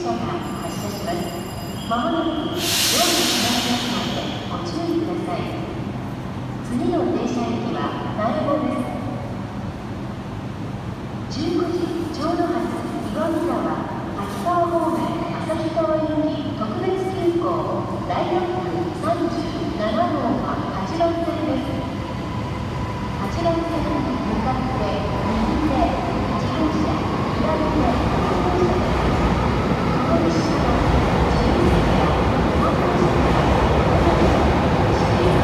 車が発車します。まもなくドアが閉まりますのでご注意ください。次の停車駅は苗穂です。19時ちょうど発岩見沢滝川方面旭川行き特別急行大学37号8番線です。8番線に向かって右手自動車左手歩行者です。この列車は自由席や歩行者から指定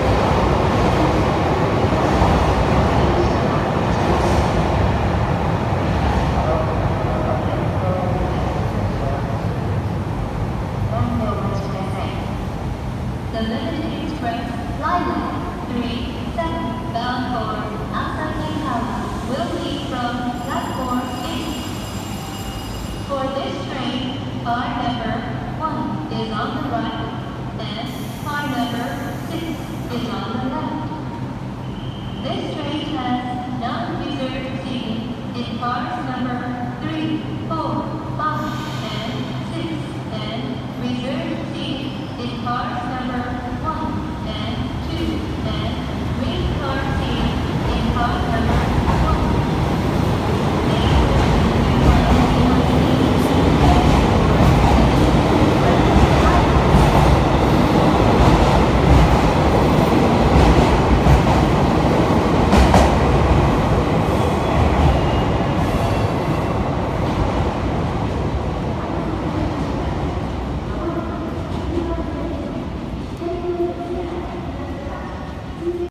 The Limited Express Liner 37 bound for Asaki House will leave from platform 8. For this train, car number 1 is on the right and car number 6 is on the left. This train has non-reserved seating in cars number 3, 4, 5, and 6 and reserved seating in cars number